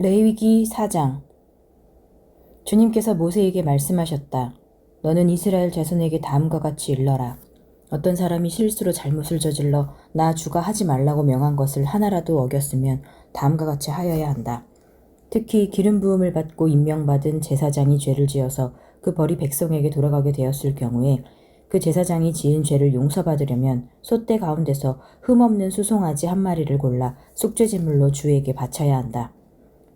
레위기 4장. 주님께서 모세에게 말씀하셨다. 너는 이스라엘 자손에게 다음과 같이 일러라. 어떤 사람이 실수로 잘못을 저질러 나 주가 하지 말라고 명한 것을 하나라도 어겼으면 다음과 같이 하여야 한다. 특히 기름 부음을 받고 임명받은 제사장이 죄를 지어서 그 벌이 백성에게 돌아가게 되었을 경우에 그 제사장이 지은 죄를 용서받으려면 솥대 가운데서 흠없는 수송아지 한 마리를 골라 속죄제물로 주에게 바쳐야 한다.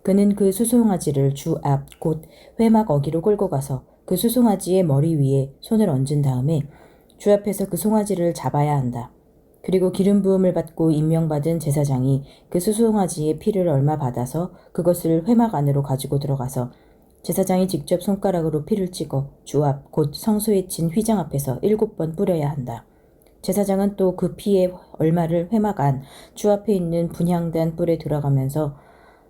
그는 그 수송아지를 주 앞 곧 회막 어기로 끌고 가서 그 수송아지의 머리 위에 손을 얹은 다음에 주 앞에서 그 송아지를 잡아야 한다. 그리고 기름 부음을 받고 임명받은 제사장이 그 수송아지의 피를 얼마 받아서 그것을 회막 안으로 가지고 들어가서 제사장이 직접 손가락으로 피를 찍어 주 앞 곧 성소에 친 휘장 앞에서 7번 뿌려야 한다. 제사장은 또 그 피의 얼마를 회막 안 주 앞에 있는 분향단 뿔에 들어가면서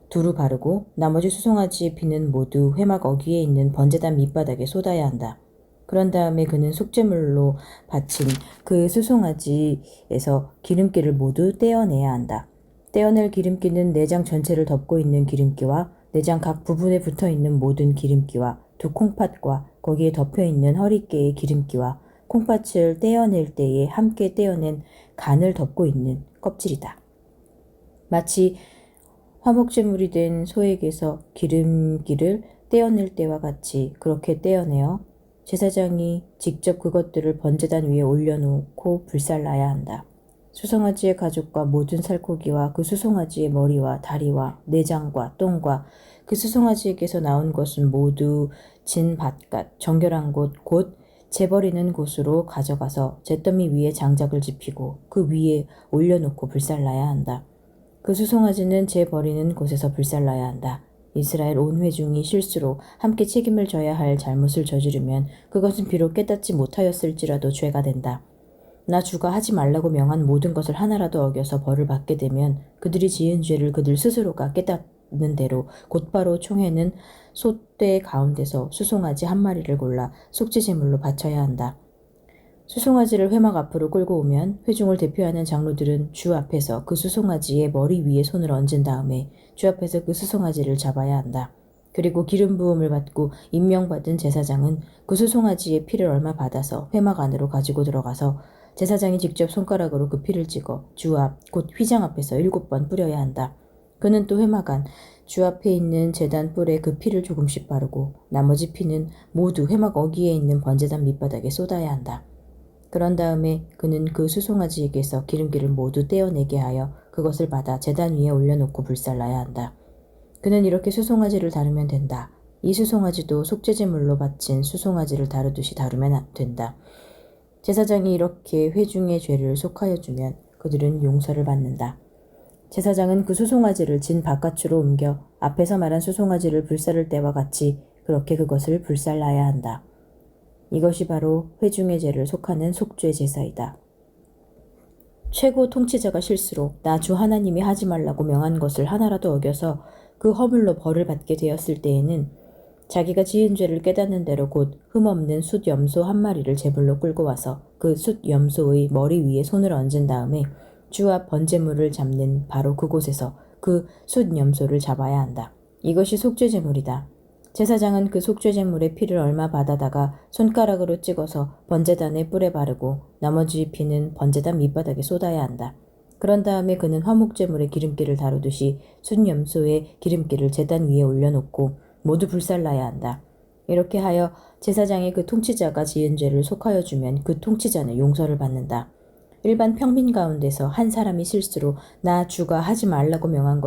두루 바르고 나머지 수송아지의 피는 모두 회막 어귀에 있는 번제단 밑바닥에 쏟아야 한다. 그런 다음에 그는 속죄물로 바친 그 수송아지에서 기름기를 모두 떼어내야 한다. 떼어낼 기름기는 내장 전체를 덮고 있는 기름기와 내장 각 부분에 붙어있는 모든 기름기와 두 콩팥과 거기에 덮여있는 허리깨의 기름기와 콩팥을 떼어낼 때에 함께 떼어낸 간을 덮고 있는 껍질이다. 마치 화목제물이 된 소에게서 기름기를 떼어낼 때와 같이 그렇게 떼어내어 제사장이 직접 그것들을 번제단 위에 올려놓고 불살라야 한다. 수송아지의 가죽과 모든 살코기와 그 수송아지의 머리와 다리와 내장과 똥과 그 수송아지에게서 나온 것은 모두 진 밭갓 정결한 곳 곧 재버리는 곳으로 가져가서 잿더미 위에 장작을 지피고 그 위에 올려놓고 불살라야 한다. 그 수송아지는 재버리는 곳에서 불살라야 한다. 이스라엘 온 회중이 실수로 함께 책임을 져야 할 잘못을 저지르면 그것은 비록 깨닫지 못하였을지라도 죄가 된다. 나 주가 하지 말라고 명한 모든 것을 하나라도 어겨서 벌을 받게 되면 그들이 지은 죄를 그들 스스로가 깨닫는 대로 곧바로 총회는 솥대 가운데서 수송아지 한 마리를 골라 속죄제물로 바쳐야 한다. 수송아지를 회막 앞으로 끌고 오면 회중을 대표하는 장로들은 주 앞에서 그 수송아지의 머리 위에 손을 얹은 다음에 주 앞에서 그 수송아지를 잡아야 한다. 그리고 기름 부음을 받고 임명받은 제사장은 그 수송아지의 피를 얼마 받아서 회막 안으로 가지고 들어가서 제사장이 직접 손가락으로 그 피를 찍어 주 앞 곧 휘장 앞에서 7번 뿌려야 한다. 그는 또 회막 안 주 앞에 있는 제단 뿔에 그 피를 조금씩 바르고 나머지 피는 모두 회막 어귀에 있는 번제단 밑바닥에 쏟아야 한다. 그런 다음에 그는 그 수송아지에게서 기름기를 모두 떼어내게 하여 그것을 받아 제단 위에 올려놓고 불살라야 한다. 그는 이렇게 수송아지를 다루면 된다. 이 수송아지도 속죄제물로 바친 수송아지를 다루듯이 다루면 된다. 제사장이 이렇게 회중의 죄를 속하여 주면 그들은 용서를 받는다. 제사장은 그 수송아지를 진 바깥으로 옮겨 앞에서 말한 수송아지를 불살을 때와 같이 그렇게 그것을 불살라야 한다. 이것이 바로 회중의 죄를 속하는 속죄 제사이다. 최고 통치자가 실수로 나 주 하나님이 하지 말라고 명한 것을 하나라도 어겨서 그 허물로 벌을 받게 되었을 때에는 자기가 지은 죄를 깨닫는 대로 곧 흠없는 숫 염소 한 마리를 제물로 끌고 와서 그 숫 염소의 머리 위에 손을 얹은 다음에 주 앞 번제물을 잡는 바로 그곳에서 그 숫 염소를 잡아야 한다. 이것이 속죄제물이다. 제사장은 그 속죄제물의 피를 얼마 받아다가 손가락으로 찍어서 번제단의 뿔에 바르고 나머지 피는 번제단 밑바닥에 쏟아야 한다. 그런 다음에 그는 화목제물의 기름기를 다루듯이 순염소의 기름기를 제단 위에 올려놓고 모두 불살라야 한다. 이렇게 하여 제사장의 그 통치자가 지은 죄를 속하여 주면 그 통치자는 용서를 받는다. 일반 평민 가운데서 한 사람이 실수로 나 주가 하지 말라고 명한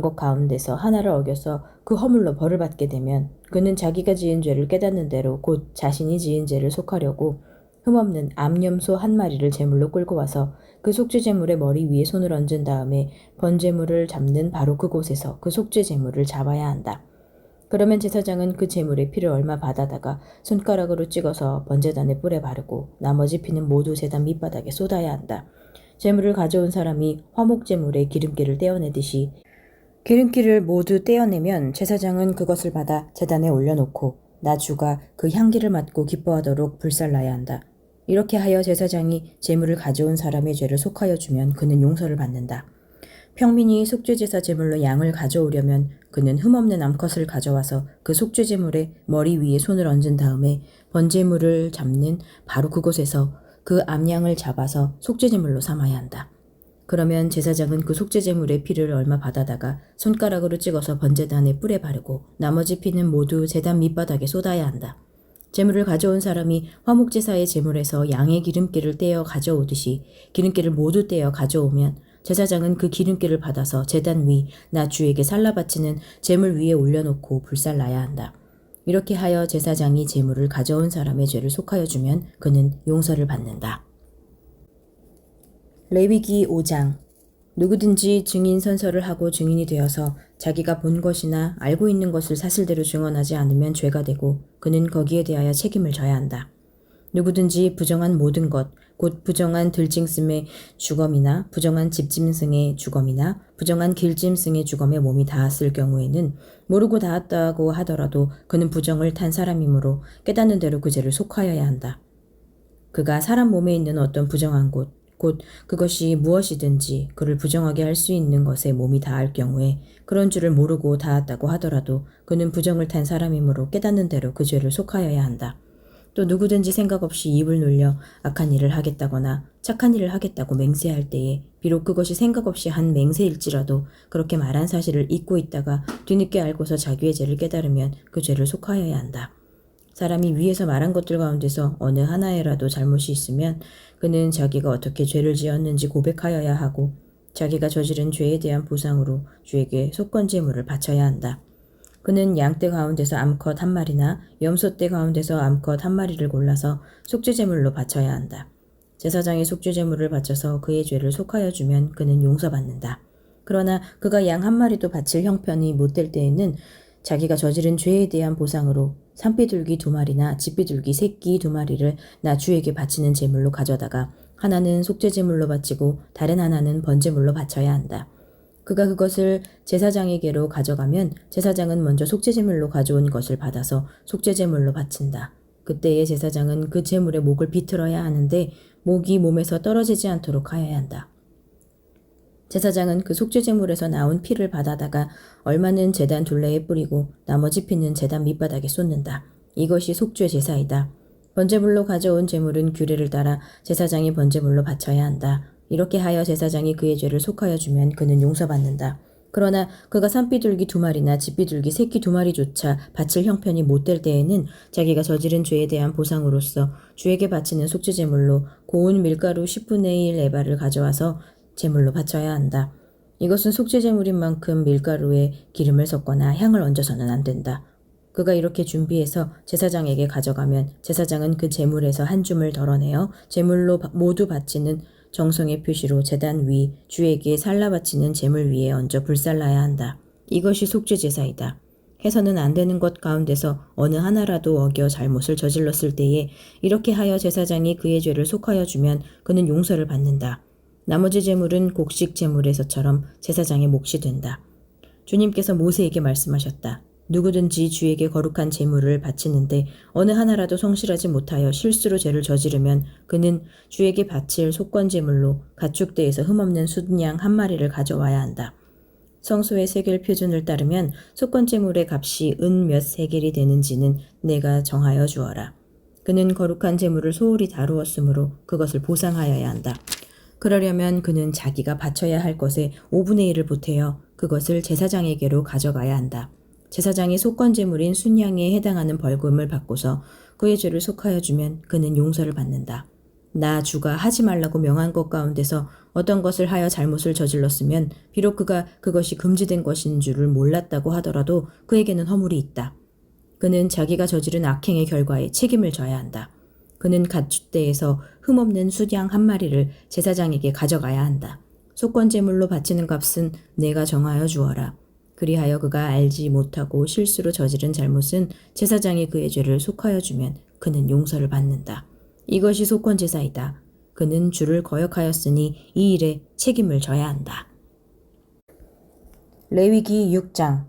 것 가운데서 하나를 어겨서 그 허물로 벌을 받게 되면 그는 자기가 지은 죄를 깨닫는 대로 곧 자신이 지은 죄를 속하려고 흠없는 암염소 한 마리를 제물로 끌고 와서 그 속죄제물의 머리 위에 손을 얹은 다음에 번제물을 잡는 바로 그곳에서 그 속죄제물을 잡아야 한다. 그러면 제사장은 그 제물의 피를 얼마 받아다가 손가락으로 찍어서 번제단의 뿔에 바르고 나머지 피는 모두 제단 밑바닥에 쏟아야 한다. 제물을 가져온 사람이 화목제물의 기름기를 떼어내듯이 기름기를 모두 떼어내면 제사장은 그것을 받아 제단에 올려놓고 나 주가 그 향기를 맡고 기뻐하도록 불살라야 한다. 이렇게 하여 제사장이 제물을 가져온 사람의 죄를 속하여 주면 그는 용서를 받는다. 평민이 속죄제사 제물로 양을 가져오려면 그는 흠없는 암컷을 가져와서 그 속죄제물의 머리 위에 손을 얹은 다음에 번제물을 잡는 바로 그곳에서 그 암양을 잡아서 속죄제물로 삼아야 한다. 그러면 제사장은 그 속죄제물의 피를 얼마 받아다가 손가락으로 찍어서 번제단의 뿔에 바르고 나머지 피는 모두 제단 밑바닥에 쏟아야 한다. 제물을 가져온 사람이 화목제사의 제물에서 양의 기름기를 떼어 가져오듯이 기름기를 모두 떼어 가져오면 제사장은 그 기름기를 받아서 제단 위 나 주에게 살라 바치는 제물 위에 올려놓고 불살라야 한다. 이렇게 하여 제사장이 제물을 가져온 사람의 죄를 속하여 주면 그는 용서를 받는다. 레위기 5장. 누구든지 증인 선서를 하고 증인이 되어서 자기가 본 것이나 알고 있는 것을 사실대로 증언하지 않으면 죄가 되고 그는 거기에 대하여 책임을 져야 한다. 누구든지 부정한 모든 것, 곧 부정한 들짐승의 주검이나 부정한 집짐승의 주검이나 부정한 길짐승의 주검에 몸이 닿았을 경우에는 모르고 닿았다고 하더라도 그는 부정을 탄 사람이므로 깨닫는 대로 그 죄를 속하여야 한다. 그가 사람 몸에 있는 어떤 부정한 곳, 곧 그것이 무엇이든지 그를 부정하게 할 수 있는 것에 몸이 닿을 경우에 그런 줄을 모르고 닿았다고 하더라도 그는 부정을 탄 사람이므로 깨닫는 대로 그 죄를 속하여야 한다. 또 누구든지 생각 없이 입을 놀려 악한 일을 하겠다거나 착한 일을 하겠다고 맹세할 때에 비록 그것이 생각 없이 한 맹세일지라도 그렇게 말한 사실을 잊고 있다가 뒤늦게 알고서 자기의 죄를 깨달으면 그 죄를 속하여야 한다. 사람이 위에서 말한 것들 가운데서 어느 하나에라도 잘못이 있으면 그는 자기가 어떻게 죄를 지었는지 고백하여야 하고 자기가 저지른 죄에 대한 보상으로 주에게 속건제물을 바쳐야 한다. 그는 양떼 가운데서 암컷 한 마리나 염소떼 가운데서 암컷 한 마리를 골라서 속죄제물로 바쳐야 한다. 제사장이 속죄제물을 바쳐서 그의 죄를 속하여 주면 그는 용서받는다. 그러나 그가 양 한 마리도 바칠 형편이 못될 때에는 자기가 저지른 죄에 대한 보상으로 산비둘기 2마리나 집비둘기 새끼 2마리를 나 주에게 바치는 제물로 가져다가 하나는 속죄제물로 바치고 다른 하나는 번제물로 바쳐야 한다. 그가 그것을 제사장에게로 가져가면 제사장은 먼저 속죄제물로 가져온 것을 받아서 속죄제물로 바친다. 그때의 제사장은 그 제물의 목을 비틀어야 하는데 목이 몸에서 떨어지지 않도록 하여야 한다. 제사장은 그 속죄제물에서 나온 피를 받아다가 얼마는 제단 둘레에 뿌리고 나머지 피는 제단 밑바닥에 쏟는다. 이것이 속죄 제사이다. 번제물로 가져온 제물은 규례를 따라 제사장이 번제물로 바쳐야 한다. 이렇게 하여 제사장이 그의 죄를 속하여 주면 그는 용서받는다. 그러나 그가 산비둘기 2마리나 집비둘기 새끼 2마리조차 바칠 형편이 못될 때에는 자기가 저지른 죄에 대한 보상으로서 주에게 바치는 속죄제물로 고운 밀가루 10분의 1 에바를 가져와서 제물로 바쳐야 한다. 이것은 속죄제물인 만큼 밀가루에 기름을 섞거나 향을 얹어서는 안 된다. 그가 이렇게 준비해서 제사장에게 가져가면 제사장은 그 제물에서 한 줌을 덜어내어 제물로 모두 바치는 정성의 표시로 제단 위 주에게 살라 바치는 제물 위에 얹어 불살라야 한다. 이것이 속죄 제사이다. 해서는 안 되는 것 가운데서 어느 하나라도 어겨 잘못을 저질렀을 때에 이렇게 하여 제사장이 그의 죄를 속하여 주면 그는 용서를 받는다. 나머지 제물은 곡식 제물에서처럼 제사장의 몫이 된다. 주님께서 모세에게 말씀하셨다. 누구든지 주에게 거룩한 제물을 바치는데 어느 하나라도 성실하지 못하여 실수로 죄를 저지르면 그는 주에게 바칠 속건제물로 가축대에서 흠없는 순양 한 마리를 가져와야 한다. 성소의 세겔 표준을 따르면 속건제물의 값이 은 몇 세겔이 되는지는 내가 정하여 주어라. 그는 거룩한 제물을 소홀히 다루었으므로 그것을 보상하여야 한다. 그러려면 그는 자기가 바쳐야 할 것의 5분의 1을 보태어 그것을 제사장에게로 가져가야 한다. 제사장이 속건제물인 순양에 해당하는 벌금을 받고서 그의 죄를 속하여 주면 그는 용서를 받는다. 나 주가 하지 말라고 명한 것 가운데서 어떤 것을 하여 잘못을 저질렀으면 비록 그가 그것이 금지된 것인 줄을 몰랐다고 하더라도 그에게는 허물이 있다. 그는 자기가 저지른 악행의 결과에 책임을 져야 한다. 그는 가축대에서 흠없는 수양 한 마리를 제사장에게 가져가야 한다. 속건제물로 바치는 값은 내가 정하여 주어라. 그리하여 그가 알지 못하고 실수로 저지른 잘못은 제사장이 그의 죄를 속하여 주면 그는 용서를 받는다. 이것이 속건제사이다. 그는 주를 거역하였으니 이 일에 책임을 져야 한다. 레위기 6장.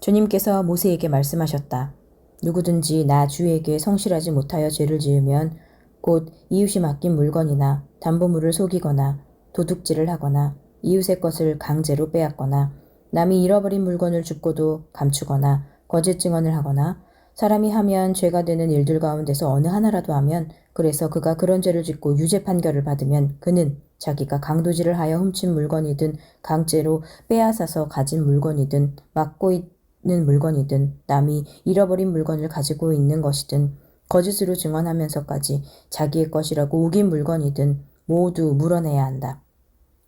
주님께서 모세에게 말씀하셨다. 누구든지 나 주에게 성실하지 못하여 죄를 지으면 곧 이웃이 맡긴 물건이나 담보물을 속이거나 도둑질을 하거나 이웃의 것을 강제로 빼앗거나 남이 잃어버린 물건을 줍고도 감추거나 거짓 증언을 하거나 사람이 하면 죄가 되는 일들 가운데서 어느 하나라도 하면 그래서 그가 그런 죄를 짓고 유죄 판결을 받으면 그는 자기가 강도질을 하여 훔친 물건이든 강제로 빼앗아서 가진 물건이든 맡고 있는 물건이든 남이 잃어버린 물건을 가지고 있는 것이든 거짓으로 증언하면서까지 자기의 것이라고 우긴 물건이든 모두 물어내야 한다.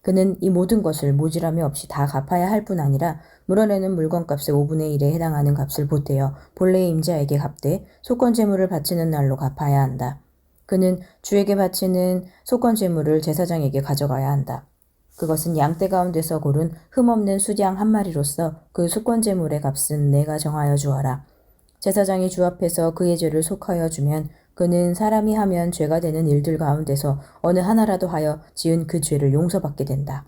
그는 이 모든 것을 모지람이 없이 다 갚아야 할 뿐 아니라 물어내는 물건값의 5분의 1에 해당하는 값을 보태어 본래의 임자에게 갚되 소권제물을 바치는 날로 갚아야 한다. 그는 주에게 바치는 소권제물을 제사장에게 가져가야 한다. 그것은 양떼 가운데서 고른 흠없는 수양 한 마리로서 그 소권제물의 값은 내가 정하여 주어라. 제사장이 주 앞에서 그의 죄를 속하여 주면 그는 사람이 하면 죄가 되는 일들 가운데서 어느 하나라도 하여 지은 그 죄를 용서받게 된다.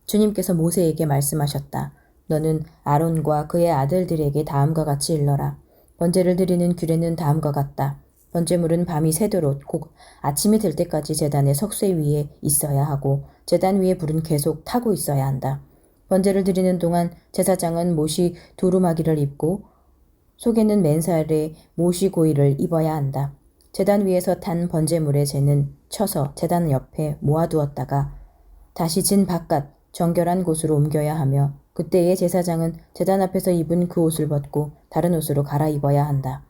주님께서 모세에게 말씀하셨다. 너는 아론과 그의 아들들에게 다음과 같이 일러라. 번제를 드리는 규례는 다음과 같다. 번제물은 밤이 새도록 곧 아침이 될 때까지 제단의 석쇠 위에 있어야 하고 제단 위에 불은 계속 타고 있어야 한다. 번제를 드리는 동안 제사장은 못이 두루마기를 입고 속에는 맨살에 못이 고이를 입어야 한다. 제단 위에서 탄 번제물의 재는 쳐서 제단 옆에 모아두었다가 다시 진 바깥 정결한 곳으로 옮겨야 하며 그때의 제사장은 제단 앞에서 입은 그 옷을 벗고 다른 옷으로 갈아입어야 한다.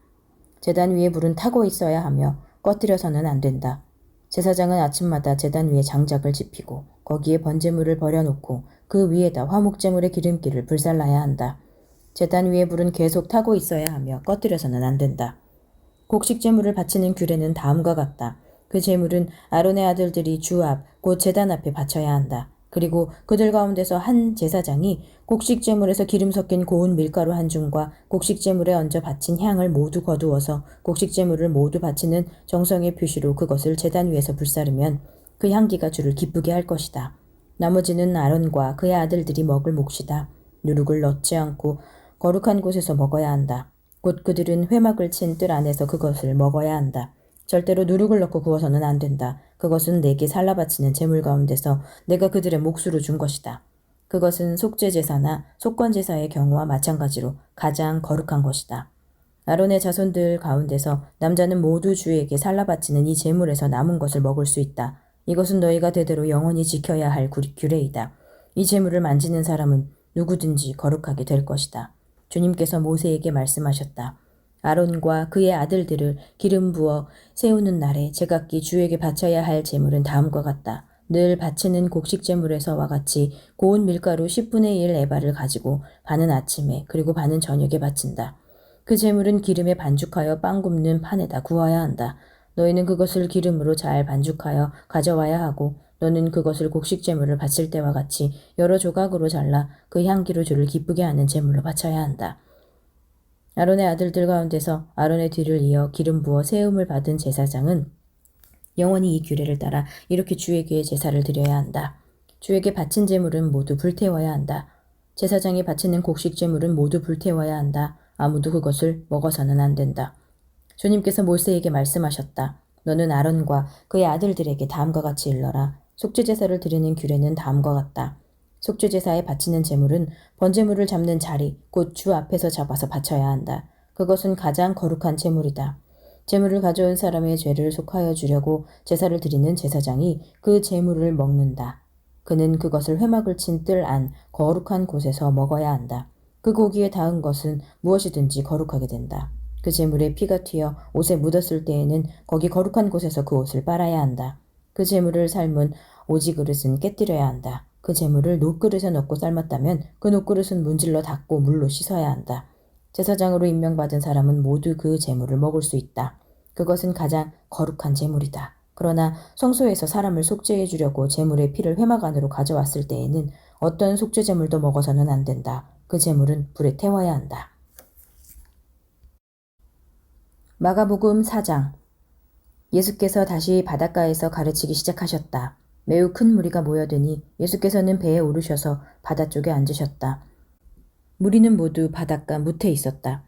제단 위에 불은 타고 있어야 하며 꺼뜨려서는 안 된다. 제사장은 아침마다 제단 위에 장작을 지피고 거기에 번제물을 버려놓고 그 위에다 화목제물의 기름기를 불살라야 한다. 제단 위에 불은 계속 타고 있어야 하며 꺼뜨려서는 안 된다. 곡식제물을 바치는 규례는 다음과 같다. 그 제물은 아론의 아들들이 주 앞, 곧 제단 앞에 바쳐야 한다. 그리고 그들 가운데서 한 제사장이 곡식제물에서 기름 섞인 고운 밀가루 한 줌과 곡식제물에 얹어 바친 향을 모두 거두어서 곡식제물을 모두 바치는 정성의 표시로 그것을 제단 위에서 불사르면 그 향기가 주를 기쁘게 할 것이다. 나머지는 아론과 그의 아들들이 먹을 몫이다. 누룩을 넣지 않고 거룩한 곳에서 먹어야 한다. 곧 그들은 회막을 친 뜰 안에서 그것을 먹어야 한다. 절대로 누룩을 넣고 구워서는 안 된다. 그것은 내게 살라바치는 제물 가운데서 내가 그들의 몫으로 준 것이다. 그것은 속죄제사나 속건제사의 경우와 마찬가지로 가장 거룩한 것이다. 아론의 자손들 가운데서 남자는 모두 주에게 살라바치는 이 제물에서 남은 것을 먹을 수 있다. 이것은 너희가 대대로 영원히 지켜야 할 규례이다. 이 제물을 만지는 사람은 누구든지 거룩하게 될 것이다. 주님께서 모세에게 말씀하셨다. 아론과 그의 아들들을 기름 부어 세우는 날에 제각기 주에게 바쳐야 할 제물은 다음과 같다. 늘 바치는 곡식제물에서와 같이 고운 밀가루 10분의 1 에바를 가지고 반은 아침에 그리고 반은 저녁에 바친다. 그 제물은 기름에 반죽하여 빵 굽는 판에다 구워야 한다. 너희는 그것을 기름으로 잘 반죽하여 가져와야 하고 너는 그것을 곡식제물을 바칠 때와 같이 여러 조각으로 잘라 그 향기로 주를 기쁘게 하는 제물로 바쳐야 한다. 아론의 아들들 가운데서 아론의 뒤를 이어 기름 부어 세움을 받은 제사장은 영원히 이 규례를 따라 이렇게 주에게 제사를 드려야 한다. 주에게 바친 제물은 모두 불태워야 한다. 제사장이 바치는 곡식 제물은 모두 불태워야 한다. 아무도 그것을 먹어서는 안 된다. 주님께서 모세에게 말씀하셨다. 너는 아론과 그의 아들들에게 다음과 같이 일러라. 속죄제사를 드리는 규례는 다음과 같다. 속죄제사에 바치는 제물은 번제물을 잡는 자리, 곧 주 앞에서 잡아서 바쳐야 한다. 그것은 가장 거룩한 제물이다. 제물을 가져온 사람의 죄를 속하여 주려고 제사를 드리는 제사장이 그 제물을 먹는다. 그는 그것을 회막을 친 뜰 안 거룩한 곳에서 먹어야 한다. 그 고기에 닿은 것은 무엇이든지 거룩하게 된다. 그 제물에 피가 튀어 옷에 묻었을 때에는 거기 거룩한 곳에서 그 옷을 빨아야 한다. 그 제물을 삶은 오지 그릇은 깨뜨려야 한다. 그 제물을 놋그릇에 넣고 삶았다면 그 놋그릇은 문질러 닦고 물로 씻어야 한다. 제사장으로 임명받은 사람은 모두 그 제물을 먹을 수 있다. 그것은 가장 거룩한 제물이다. 그러나 성소에서 사람을 속죄해 주려고 제물의 피를 회막 안으로 가져왔을 때에는 어떤 속죄 제물도 먹어서는 안 된다. 그 제물은 불에 태워야 한다. 마가복음 4장. 예수께서 다시 바닷가에서 가르치기 시작하셨다. 매우 큰 무리가 모여드니 예수께서는 배에 오르셔서 바다 쪽에 앉으셨다. 무리는 모두 바닷가 무태에 있었다.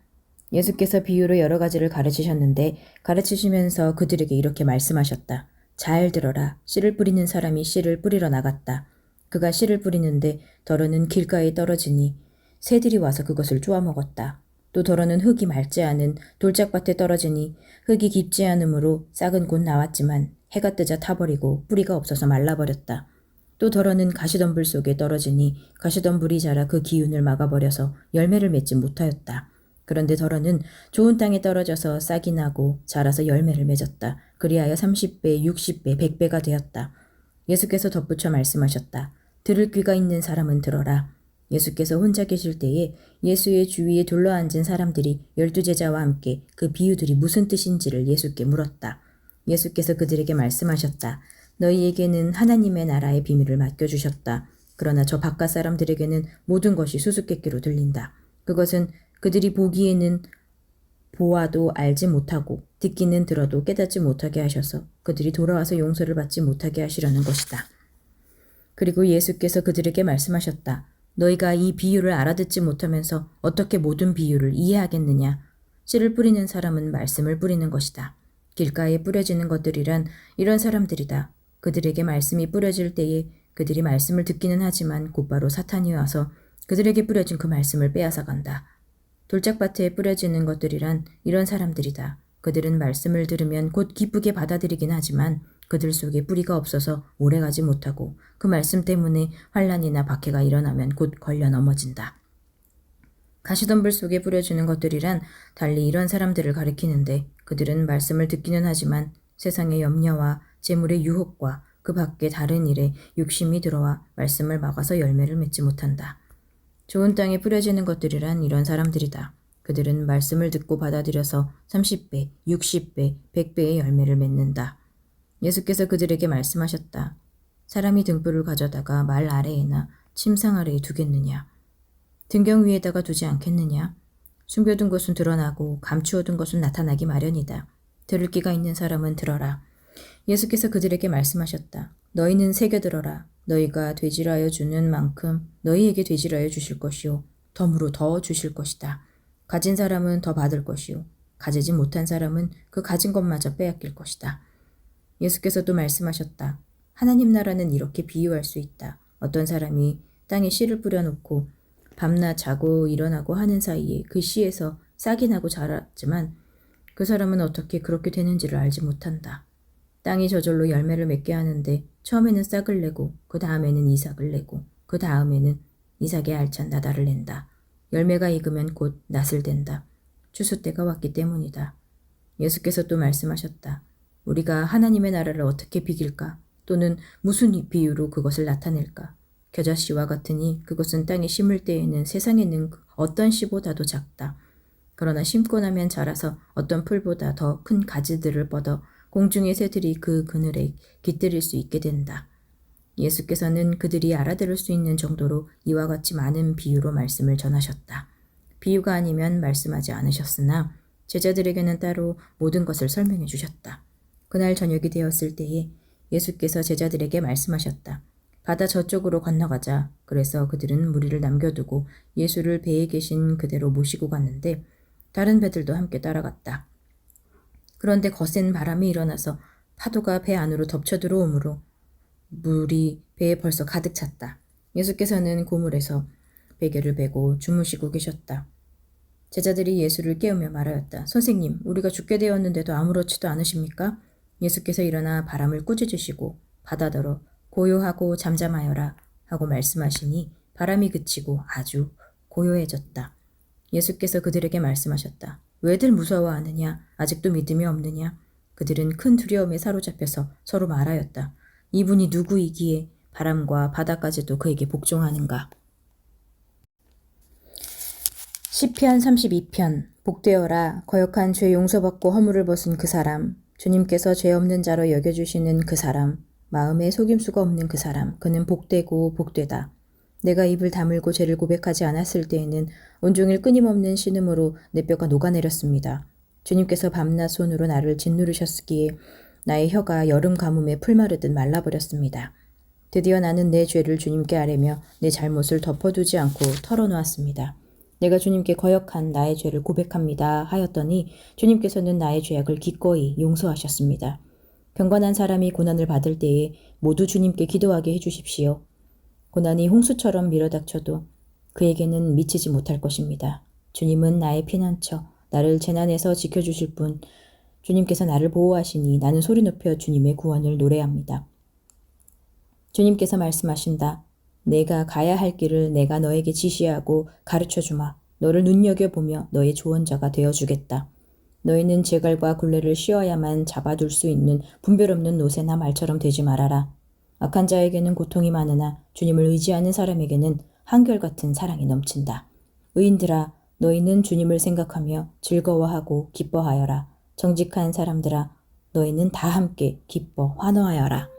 예수께서 비유로 여러 가지를 가르치셨는데 가르치시면서 그들에게 이렇게 말씀하셨다. 잘 들어라. 씨를 뿌리는 사람이 씨를 뿌리러 나갔다. 그가 씨를 뿌리는데 덜어는 길가에 떨어지니 새들이 와서 그것을 쪼아 먹었다. 또 덜어는 흙이 맑지 않은 돌짝밭에 떨어지니 흙이 깊지 않으므로 싹은 곧 나왔지만 해가 뜨자 타버리고 뿌리가 없어서 말라버렸다. 또 덜어는 가시덤불 속에 떨어지니 가시덤불이 자라 그 기운을 막아버려서 열매를 맺지 못하였다. 그런데 덜어는 좋은 땅에 떨어져서 싹이 나고 자라서 열매를 맺었다. 그리하여 30배, 60배, 100배가 되었다. 예수께서 덧붙여 말씀하셨다. 들을 귀가 있는 사람은 들어라. 예수께서 혼자 계실 때에 예수의 주위에 둘러앉은 사람들이 12제자와 함께 그 비유들이 무슨 뜻인지를 예수께 물었다. 예수께서 그들에게 말씀하셨다. 너희에게는 하나님의 나라의 비밀을 맡겨주셨다. 그러나 저 바깥 사람들에게는 모든 것이 수수께끼로 들린다. 그것은 그들이 보기에는 보아도 알지 못하고 듣기는 들어도 깨닫지 못하게 하셔서 그들이 돌아와서 용서를 받지 못하게 하시려는 것이다. 그리고 예수께서 그들에게 말씀하셨다. 너희가 이 비유를 알아듣지 못하면서 어떻게 모든 비유를 이해하겠느냐? 씨를 뿌리는 사람은 말씀을 뿌리는 것이다. 길가에 뿌려지는 것들이란 이런 사람들이다. 그들에게 말씀이 뿌려질 때에 그들이 말씀을 듣기는 하지만 곧바로 사탄이 와서 그들에게 뿌려진 그 말씀을 빼앗아간다. 돌짝밭에 뿌려지는 것들이란 이런 사람들이다. 그들은 말씀을 들으면 곧 기쁘게 받아들이긴 하지만 그들 속에 뿌리가 없어서 오래가지 못하고 그 말씀 때문에 환난이나 박해가 일어나면 곧 걸려 넘어진다. 가시덤불 속에 뿌려지는 것들이란 달리 이런 사람들을 가리키는데 그들은 말씀을 듣기는 하지만 세상의 염려와 재물의 유혹과 그 밖에 다른 일에 욕심이 들어와 말씀을 막아서 열매를 맺지 못한다. 좋은 땅에 뿌려지는 것들이란 이런 사람들이다. 그들은 말씀을 듣고 받아들여서 30배, 60배, 100배의 열매를 맺는다. 예수께서 그들에게 말씀하셨다. 사람이 등불을 가져다가 말 아래에나 침상 아래에 두겠느냐? 등경 위에다가 두지 않겠느냐? 숨겨둔 것은 드러나고 감추어둔 것은 나타나기 마련이다. 들을 귀가 있는 사람은 들어라. 예수께서 그들에게 말씀하셨다. 너희는 새겨들어라. 너희가 되질하여 주는 만큼 너희에게 되질하여 주실 것이요. 덤으로 더 주실 것이다. 가진 사람은 더 받을 것이요. 가지지 못한 사람은 그 가진 것마저 빼앗길 것이다. 예수께서 또 말씀하셨다. 하나님 나라는 이렇게 비유할 수 있다. 어떤 사람이 땅에 씨를 뿌려놓고 밤낮 자고 일어나고 하는 사이에 그 씨에서 싹이 나고 자랐지만 그 사람은 어떻게 그렇게 되는지를 알지 못한다. 땅이 저절로 열매를 맺게 하는데 처음에는 싹을 내고 그 다음에는 이삭을 내고 그 다음에는 이삭의 알찬 나달을 낸다. 열매가 익으면 곧 낫을 댄다. 추수 때가 왔기 때문이다. 예수께서 또 말씀하셨다. 우리가 하나님의 나라를 어떻게 비길까? 또는 무슨 비유로 그것을 나타낼까? 겨자씨와 같으니 그것은 땅에 심을 때에는 세상에 있는 어떤 씨보다도 작다. 그러나 심고 나면 자라서 어떤 풀보다 더 큰 가지들을 뻗어 공중의 새들이 그 그늘에 깃들일 수 있게 된다. 예수께서는 그들이 알아들을 수 있는 정도로 이와 같이 많은 비유로 말씀을 전하셨다. 비유가 아니면 말씀하지 않으셨으나 제자들에게는 따로 모든 것을 설명해 주셨다. 그날 저녁이 되었을 때에 예수께서 제자들에게 말씀하셨다. 바다 저쪽으로 건너가자. 그래서 그들은 무리를 남겨두고 예수를 배에 계신 그대로 모시고 갔는데 다른 배들도 함께 따라갔다. 그런데 거센 바람이 일어나서 파도가 배 안으로 덮쳐 들어오므로 물이 배에 벌써 가득 찼다. 예수께서는 고물에서 베개를 베고 주무시고 계셨다. 제자들이 예수를 깨우며 말하였다. 선생님, 우리가 죽게 되었는데도 아무렇지도 않으십니까? 예수께서 일어나 바람을 꾸짖으시고 바다더러 고요하고 잠잠하여라 하고 말씀하시니 바람이 그치고 아주 고요해졌다. 예수께서 그들에게 말씀하셨다. 왜들 무서워하느냐? 아직도 믿음이 없느냐? 그들은 큰 두려움에 사로잡혀서 서로 말하였다. 이분이 누구이기에 바람과 바다까지도 그에게 복종하는가? 시편 32편. 복되어라. 거역한 죄 용서받고 허물을 벗은 그 사람. 주님께서 죄 없는 자로 여겨주시는 그 사람. 마음에 속임수가 없는 그 사람. 그는 복되고 복되다. 내가 입을 다물고 죄를 고백하지 않았을 때에는 온종일 끊임없는 신음으로 내 뼈가 녹아내렸습니다. 주님께서 밤낮 손으로 나를 짓누르셨기에 나의 혀가 여름 가뭄에 풀마르듯 말라버렸습니다. 드디어 나는 내 죄를 주님께 아뢰며 내 잘못을 덮어두지 않고 털어놓았습니다. 내가 주님께 거역한 나의 죄를 고백합니다 하였더니 주님께서는 나의 죄악을 기꺼이 용서하셨습니다. 경건한 사람이 고난을 받을 때에 모두 주님께 기도하게 해주십시오. 고난이 홍수처럼 밀어닥쳐도 그에게는 미치지 못할 것입니다. 주님은 나의 피난처, 나를 재난에서 지켜주실 분, 주님께서 나를 보호하시니 나는 소리 높여 주님의 구원을 노래합니다. 주님께서 말씀하신다. 내가 가야 할 길을 내가 너에게 지시하고 가르쳐주마. 너를 눈여겨보며 너의 조언자가 되어주겠다. 너희는 제갈과 굴레를 씌워야만 잡아둘 수 있는 분별 없는 노새나 말처럼 되지 말아라. 악한 자에게는 고통이 많으나 주님을 의지하는 사람에게는 한결같은 사랑이 넘친다. 의인들아, 너희는 주님을 생각하며 즐거워하고 기뻐하여라. 정직한 사람들아, 너희는 다 함께 기뻐 환호하여라.